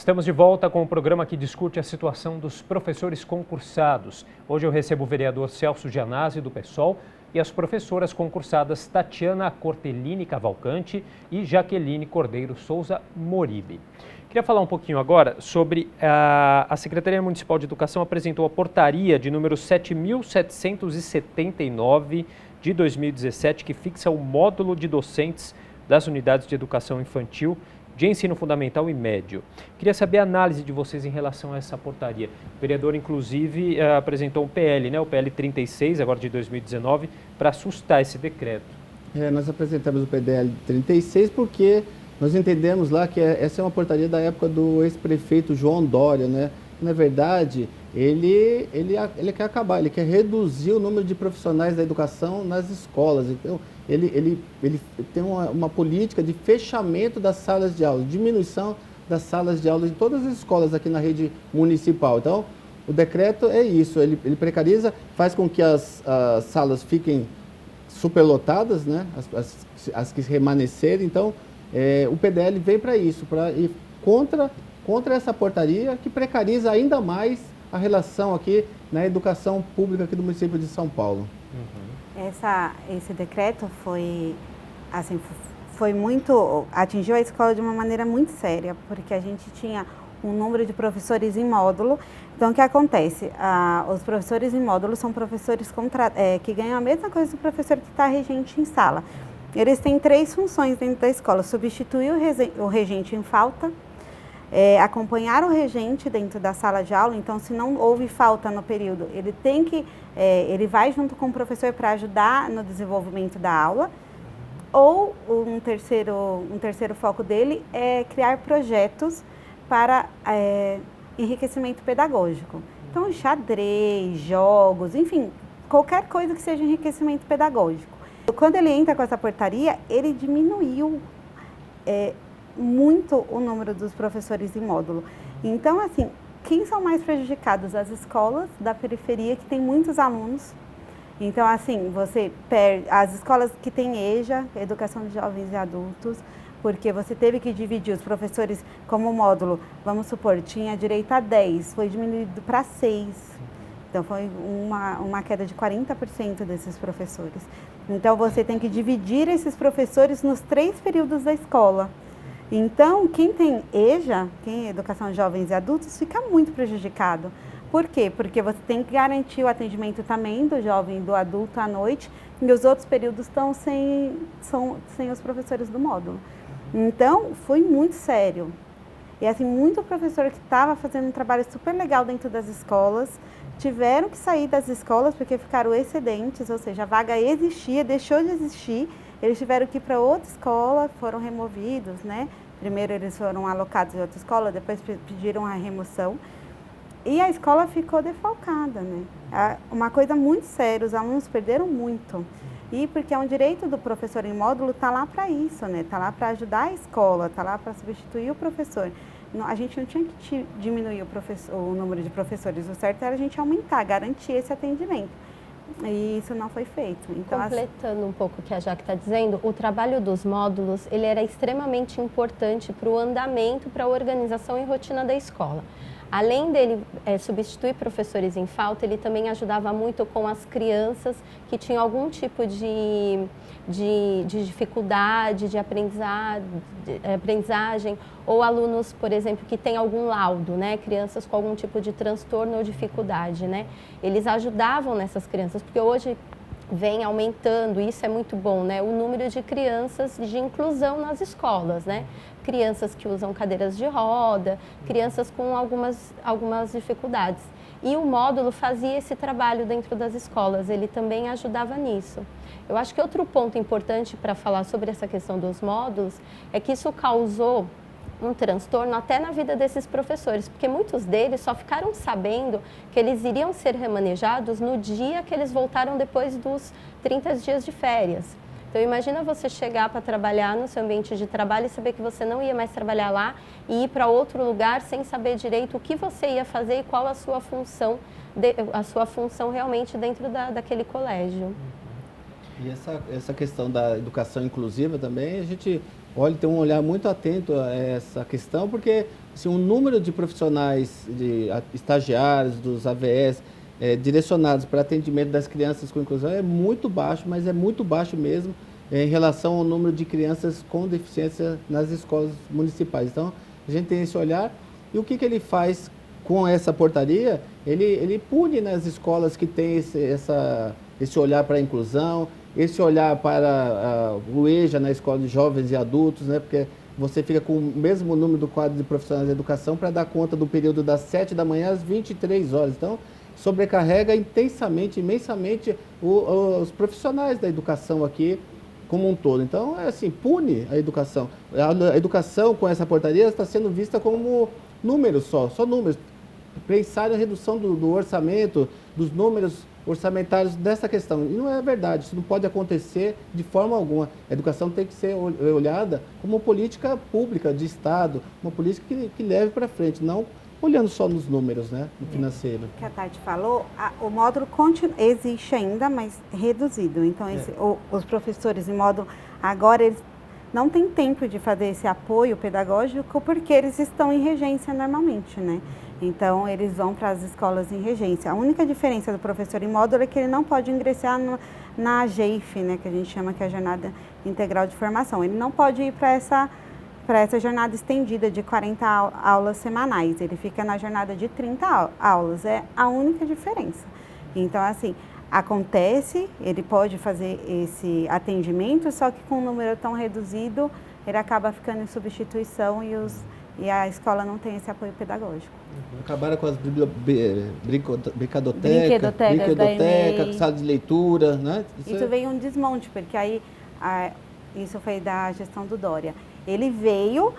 Estamos de volta com o programa que discute a situação dos professores concursados. Hoje eu recebo o vereador Celso Gianazzi, do PSOL, e as professoras concursadas Tatiana Cortellini Cavalcanti e Jaqueline Cordeiro Souza Moribe. Queria falar um pouquinho agora sobre a Secretaria Municipal de Educação apresentou a portaria de número 7.779 de 2017, que fixa o módulo de docentes das unidades de educação infantil, de ensino fundamental e médio. Queria saber a análise de vocês em relação a essa portaria. O vereador, inclusive, apresentou um PL, o PL 36, agora de 2019, para assustar esse decreto. Nós apresentamos o PDL 36 porque nós entendemos lá que essa é uma portaria da época do ex-prefeito João Dória, né? Na verdade, ele quer acabar, ele quer reduzir o número de profissionais da educação nas escolas. Então, ele tem uma política de fechamento das salas de aula, diminuição das salas de aula em todas as escolas aqui na rede municipal. Então, o decreto é isso, ele precariza, faz com que as salas fiquem superlotadas, né? As que remanescerem. Então, o PDL vem para isso, para ir contra essa portaria que precariza ainda mais a relação aqui na educação pública aqui do município de São Paulo. Esse decreto atingiu a escola de uma maneira muito séria, porque a gente tinha um número de professores em módulo. Então, o que acontece? Os professores em módulo são professores que ganham a mesma coisa do professor que está regente em sala. Eles têm 3 funções dentro da escola: substituir o regente em falta, acompanhar o regente dentro da sala de aula. Então, se não houve falta no período, ele vai junto com o professor para ajudar no desenvolvimento da aula. Ou um terceiro foco dele é criar projetos para enriquecimento pedagógico. Então, xadrez, jogos, enfim, qualquer coisa que seja enriquecimento pedagógico. Quando ele entra com essa portaria, ele diminuiu muito o número dos professores em módulo. Então, assim, quem são mais prejudicados? As escolas da periferia, que tem muitos alunos. Então, assim, você perde as escolas que têm EJA, Educação de Jovens e Adultos, porque você teve que dividir os professores como módulo. Vamos supor, tinha direito a 10, foi diminuído para 6. Então, foi uma queda de 40% desses professores. Então, você tem que dividir esses professores nos 3 períodos da escola. Então, quem tem EJA, quem é Educação de Jovens e Adultos, fica muito prejudicado. Por quê? Porque você tem que garantir o atendimento também do jovem e do adulto à noite, e os outros períodos estão sem os professores do módulo. Então, foi muito sério. E assim, muito professor que estava fazendo um trabalho super legal dentro das escolas, tiveram que sair das escolas porque ficaram excedentes, ou seja, a vaga existia, deixou de existir, eles tiveram que ir para outra escola, foram removidos, né? Primeiro eles foram alocados em outra escola, depois pediram a remoção. E a escola ficou defalcada, né? Uma coisa muito séria, os alunos perderam muito. E porque é um direito do professor em módulo, está lá para isso, né? Está lá para ajudar a escola, está lá para substituir o professor. A gente não tinha que diminuir o número de professores, o certo era a gente aumentar, garantir esse atendimento. E isso não foi feito. Então, completando um pouco o que a Jaque está dizendo, o trabalho dos módulos ele era extremamente importante para o andamento, para a organização e rotina da escola. Além dele substituir professores em falta, ele também ajudava muito com as crianças que tinham algum tipo de dificuldade de aprendizagem, ou alunos, por exemplo, que têm algum laudo, né? Crianças com algum tipo de transtorno ou dificuldade, né? Eles ajudavam nessas crianças, porque hoje vem aumentando, isso é muito bom, né? O número de crianças de inclusão nas escolas, né? Crianças que usam cadeiras de roda, crianças com algumas dificuldades. E o módulo fazia esse trabalho dentro das escolas, ele também ajudava nisso. Eu acho que outro ponto importante para falar sobre essa questão dos módulos é que isso causou um transtorno até na vida desses professores, porque muitos deles só ficaram sabendo que eles iriam ser remanejados no dia que eles voltaram depois dos 30 dias de férias. Então, imagina você chegar para trabalhar no seu ambiente de trabalho e saber que você não ia mais trabalhar lá e ir para outro lugar sem saber direito o que você ia fazer e qual a sua função realmente dentro daquele colégio. E essa questão da educação inclusiva também, a gente tem um olhar muito atento a essa questão, porque assim, o número de profissionais, de estagiários, dos AVS, direcionados para atendimento das crianças com inclusão é muito baixo, mas é muito baixo mesmo em relação ao número de crianças com deficiência nas escolas municipais. Então, a gente tem esse olhar. E o que ele faz com essa portaria? Ele pune nas escolas que têm esse olhar para a inclusão, esse olhar para o EJA na escola de jovens e adultos, né? Porque você fica com o mesmo número do quadro de profissionais de educação para dar conta do período das 7 da manhã às 23 horas. Então, sobrecarrega intensamente, imensamente os profissionais da educação aqui como um todo. Então, é assim, pune a educação. A educação com essa portaria está sendo vista como números só números. Pensar na redução do orçamento, dos números orçamentários dessa questão. E não é verdade, isso não pode acontecer de forma alguma. A educação tem que ser olhada como uma política pública de Estado, uma política que leve para frente, não olhando só nos números, né, no financeiro. Que a Tati falou, o módulo existe ainda, mas reduzido. Então, os professores em módulo, agora eles não têm tempo de fazer esse apoio pedagógico porque eles estão em regência normalmente, né? Então, eles vão para as escolas em regência. A única diferença do professor em módulo é que ele não pode ingressar na GEIF, né, que a gente chama que é a Jornada Integral de Formação. Ele não pode ir para essa jornada estendida de 40 aulas semanais. Ele fica na jornada de 30 aulas. É a única diferença. Então, assim, acontece, ele pode fazer esse atendimento, só que com um número tão reduzido, ele acaba ficando em substituição e a escola não tem esse apoio pedagógico. Acabaram com as brinquedotecas, sala de leitura, né? Isso veio um desmonte, porque aí, isso foi da gestão do Dória. Ele veio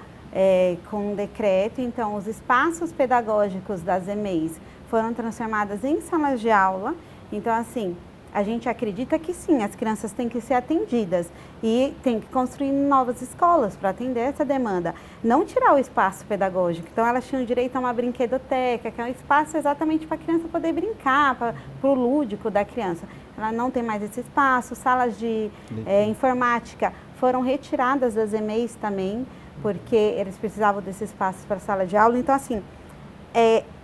com um decreto, então os espaços pedagógicos das EMEIs foram transformados em salas de aula. Então, assim, a gente acredita que sim, as crianças têm que ser atendidas e tem que construir novas escolas para atender essa demanda. Não tirar o espaço pedagógico. Então, elas tinham direito a uma brinquedoteca, que é um espaço exatamente para a criança poder brincar, para o lúdico da criança. Ela não tem mais esse espaço. Salas de informática foram retiradas das EMEIs também, porque eles precisavam desse espaço para a sala de aula. Então, assim,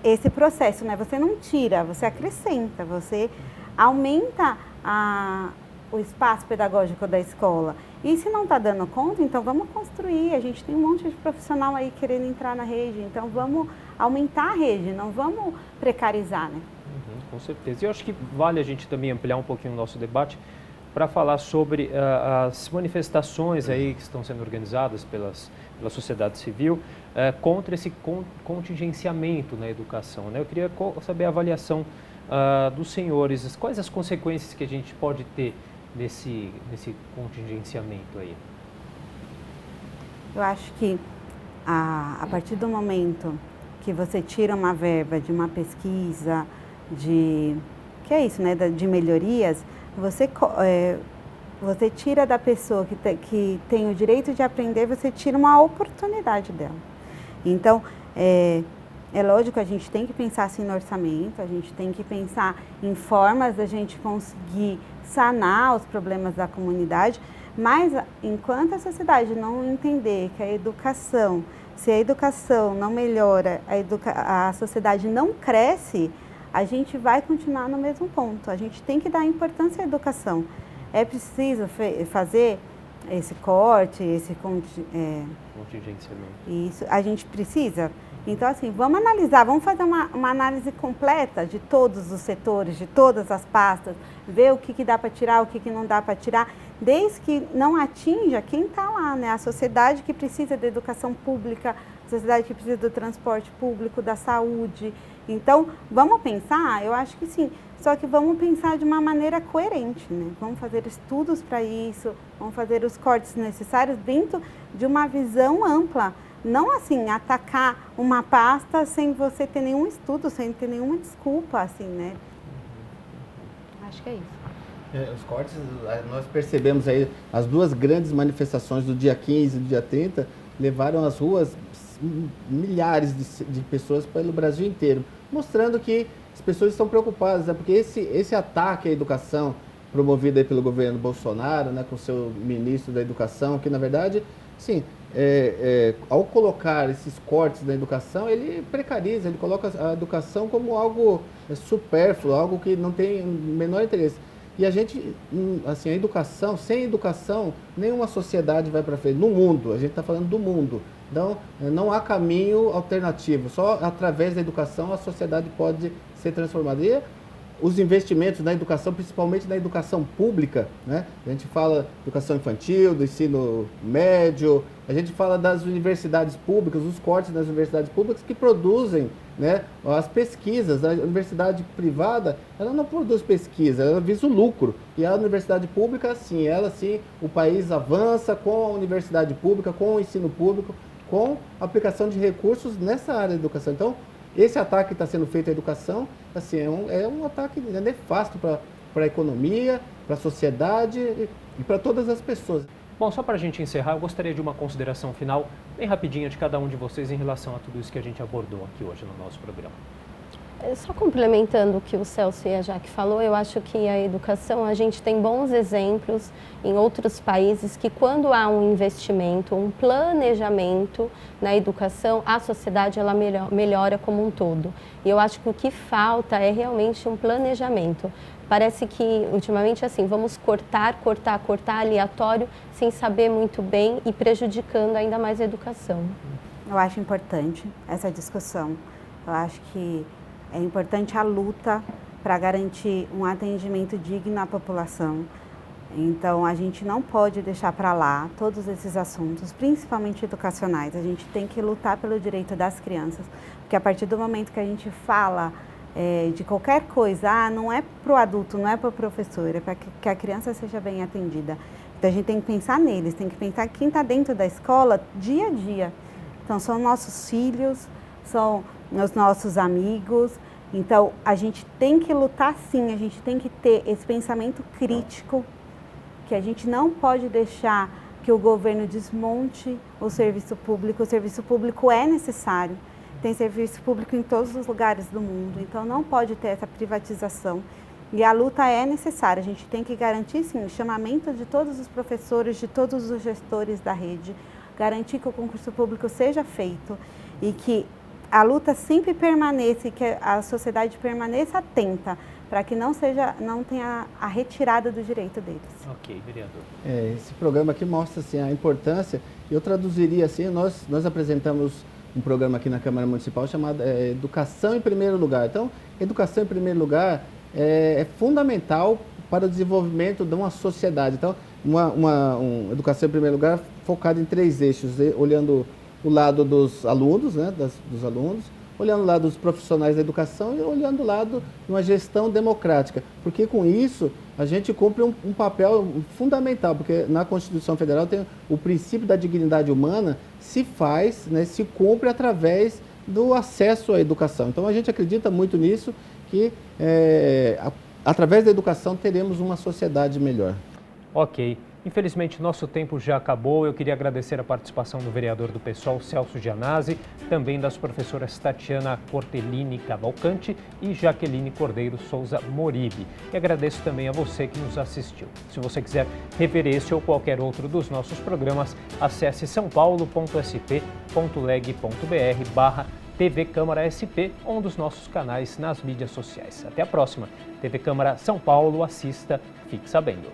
esse processo, né? Você não tira, você acrescenta, você aumenta o espaço pedagógico da escola. E se não está dando conta, então vamos construir. A gente tem um monte de profissional aí querendo entrar na rede, então vamos aumentar a rede, não vamos precarizar, né? Com certeza. E eu acho que vale a gente também ampliar um pouquinho o nosso debate para falar sobre as manifestações aí que estão sendo organizadas pela sociedade civil contra esse contingenciamento na educação, né? Eu queria saber a avaliação dos senhores, quais as consequências que a gente pode ter nesse contingenciamento aí? Eu acho que a partir do momento que você tira uma verba de uma pesquisa, que é isso, né, de melhorias, você tira da pessoa que tem o direito de aprender, você tira uma oportunidade dela. Então, é lógico, a gente tem que pensar assim no orçamento, a gente tem que pensar em formas da gente conseguir sanar os problemas da comunidade, mas enquanto a sociedade não entender que a educação, se a educação não melhora, a sociedade não cresce, a gente vai continuar no mesmo ponto. A gente tem que dar importância à educação. É preciso fazer esse corte, esse contingenciamento. Isso, a gente precisa. Então, assim, vamos analisar, vamos fazer uma análise completa de todos os setores, de todas as pastas, ver o que dá para tirar, o que não dá para tirar, desde que não atinja quem está lá, né? A sociedade que precisa da educação pública, a sociedade que precisa do transporte público, da saúde. Então, vamos pensar? Eu acho que sim, só que vamos pensar de uma maneira coerente, né? Vamos fazer estudos para isso, vamos fazer os cortes necessários dentro de uma visão ampla. Não assim, atacar uma pasta sem você ter nenhum estudo, sem ter nenhuma desculpa, assim, né? Acho que é isso. Os cortes, nós percebemos aí, as duas grandes manifestações do dia 15 e do dia 30 levaram às ruas milhares de pessoas pelo Brasil inteiro, mostrando que as pessoas estão preocupadas, né? Porque esse ataque à educação promovido aí pelo governo Bolsonaro, né, com o seu ministro da Educação, que na verdade Sim, ao colocar esses cortes na educação, ele precariza, ele coloca a educação como algo supérfluo, algo que não tem o menor interesse. E a gente, assim, a educação, sem educação, nenhuma sociedade vai para frente. No mundo, a gente está falando do mundo. Então, não há caminho alternativo. Só através da educação a sociedade pode ser transformada. E os investimentos na educação, principalmente na educação pública, né? A gente fala educação infantil, do ensino médio, a gente fala das universidades públicas, os cortes das universidades públicas que produzem, né, as pesquisas. A universidade privada, ela não produz pesquisa, ela visa o lucro. E a universidade pública, sim, ela sim, o país avança com a universidade pública, com o ensino público, com a aplicação de recursos nessa área da educação. Então, esse ataque que está sendo feito à educação, assim, é um ataque nefasto para a economia, para a sociedade e para todas as pessoas. Bom, só para a gente encerrar, eu gostaria de uma consideração final, bem rapidinha, de cada um de vocês em relação a tudo isso que a gente abordou aqui hoje no nosso programa. Só complementando o que o Celso e a Jaque falou, eu acho que a educação, a gente tem bons exemplos em outros países que quando há um investimento, um planejamento na educação, a sociedade ela melhora como um todo. E eu acho que o que falta é realmente um planejamento. Parece que ultimamente assim, vamos cortar aleatório, sem saber muito bem e prejudicando ainda mais a educação. Eu acho importante essa discussão. Eu acho que é importante a luta para garantir um atendimento digno à população. Então, a gente não pode deixar para lá todos esses assuntos, principalmente educacionais. A gente tem que lutar pelo direito das crianças, porque a partir do momento que a gente fala de qualquer coisa, não é para o adulto, não é para o professor, é para que a criança seja bem atendida. Então, a gente tem que pensar neles, tem que pensar quem está dentro da escola dia a dia. Então, são nossos filhos, são os nossos amigos. Então, a gente tem que lutar sim, a gente tem que ter esse pensamento crítico, que a gente não pode deixar que o governo desmonte o serviço público. O serviço público é necessário, tem serviço público em todos os lugares do mundo, então não pode ter essa privatização. E a luta é necessária, a gente tem que garantir sim o chamamento de todos os professores, de todos os gestores da rede, garantir que o concurso público seja feito e que a luta sempre permaneça e que a sociedade permaneça atenta para que não tenha a retirada do direito deles. Ok, vereador. Esse programa aqui mostra assim, a importância, eu traduziria assim, nós apresentamos um programa aqui na Câmara Municipal chamado Educação em Primeiro Lugar. Então, educação em primeiro lugar é fundamental para o desenvolvimento de uma sociedade. Então, uma educação em primeiro lugar focada em 3 eixos, olhando o lado dos alunos, né, dos alunos, olhando o lado dos profissionais da educação e olhando o lado de uma gestão democrática. Porque com isso a gente cumpre um papel fundamental, porque na Constituição Federal tem o princípio da dignidade humana, se faz, né, se cumpre através do acesso à educação. Então a gente acredita muito nisso, que através da educação teremos uma sociedade melhor. Ok. Infelizmente, nosso tempo já acabou. Eu queria agradecer a participação do vereador do PSOL, Celso Gianazzi, também das professoras Tatiana Cortellini Cavalcante e Jaqueline Cordeiro Souza Moribe. E agradeço também a você que nos assistiu. Se você quiser rever esse ou qualquer outro dos nossos programas, acesse saopaulo.sp.leg.br/TV Câmara SP, um dos nossos canais nas mídias sociais. Até a próxima. TV Câmara São Paulo, assista, fique sabendo.